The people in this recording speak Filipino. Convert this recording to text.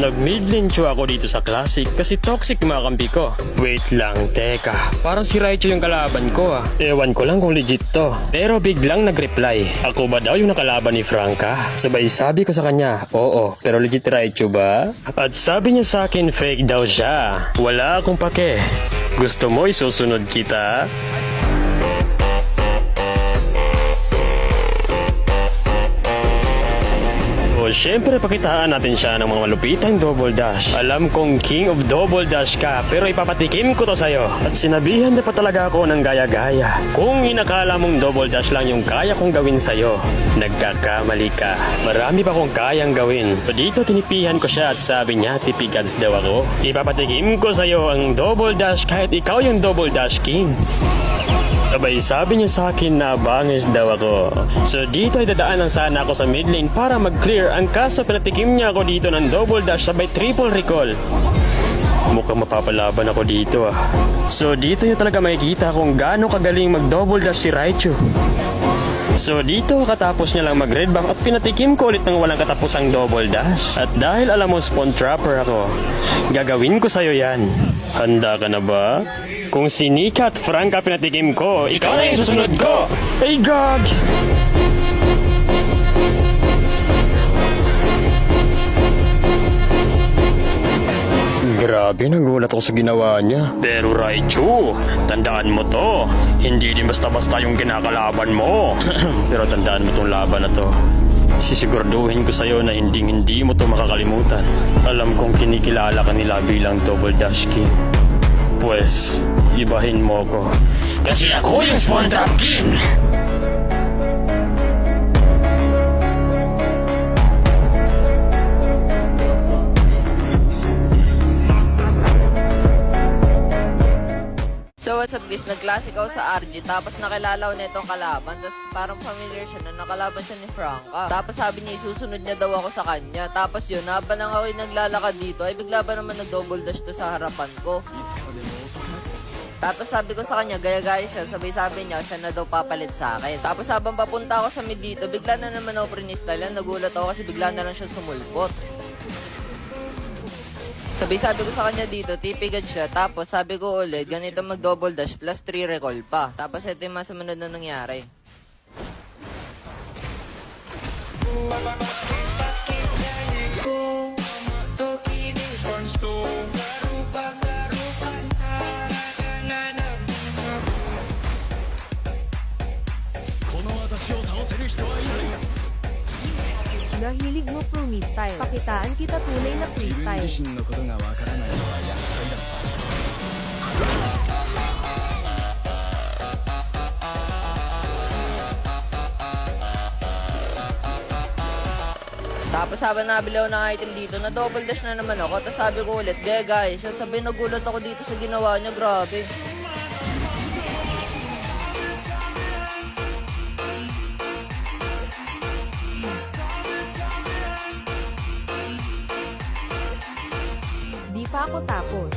Nag-mid-lane ako dito sa Classic kasi toxic mga kampi ko. Wait lang, teka. Parang si Raichu yung kalaban ko ah. Ewan ko lang kung legit to. Pero biglang nag-reply. Ako ba daw yung nakalaban ni Franca? Sabay sabi ko sa kanya, oo, pero legit Raichu ba? At sabi niya sa akin fake daw siya. Wala akong pake. Gusto mo isusunod kita? O syempre pakitaan natin siya ng mga malupitang double dash. Alam kong king of double dash ka pero ipapatikim ko to sa'yo. At sinabihan niya pa talaga ako ng gaya-gaya. Kung inakala mong double dash lang yung kaya kong gawin sa'yo, nagkakamali ka. Marami pa kong kayang gawin. So dito tinipihan ko siya at sabi niya tipigads daw ako. Ipapatikim ko sa'yo ang double dash kahit ikaw yung double dash king. Sabay sabi niya sa akin na bangis daw ako. So dito ay dadaanan sana ako sa mid lane para mag-clear. Ang kaso pinatikim niya ako dito ng double dash sabay triple recall. Mukhang mapapalaban ako dito ah. So dito niyo talaga makikita kung gaano kagaling mag-double dash si Raichu. So dito katapos niya lang mag-red buff at pinatikim ko ulit ng walang katapusang double dash. At dahil alam mo spawn trapper ako, gagawin ko sa'yo yan. Handa ka na ba? Kung si Nika at Franca pinatikim ko, ikaw na yung susunod ko! Ay gag! Grabe, nagulat ako sa ginawa niya. Pero Raichu, tandaan mo to. Hindi din basta-basta yung kinakalaban mo. Pero tandaan mo tong laban na to. Sisiguraduhin ko sa'yo na hindi mo to makakalimutan. Alam kong kinikilala ka nila bilang double dash king. Pues, ibahin mo ko. Kasi ako yung spawn trap king! So what's up guys, nag-classic ako sa RG tapos nakilala ko na itong kalaban tapos parang familiar siya na nakalaban siya ni Franca. Tapos sabi niya susunod niya daw ako sa kanya. Tapos yun, habang ako yung naglalakad dito ay bigla ba naman nag-double dash to sa harapan ko. Tapos sabi ko sa kanya, gaya-gaya siya, sabi niya, siya na daw papalit sa akin. Tapos habang papunta ako sa mid dito, bigla na naman ako prinistalan, nagulat ako kasi bigla na lang siya sumulpot. Sabi ko sa kanya dito, tipigad siya. Tapos sabi ko ulit, ganito mag-double dash plus 3 recall pa. Tapos ito yung masamunod na nangyari. Nahilig mo freestyle. Pakitaan kita tunay na freestyle. Tapos habang nabili ako ng item dito, na double dash na naman ako. Tapos sabi ko ulit, gaya guys, sabi nagulat ako dito sa ginawa niya, grabe. Di pa ako tapos.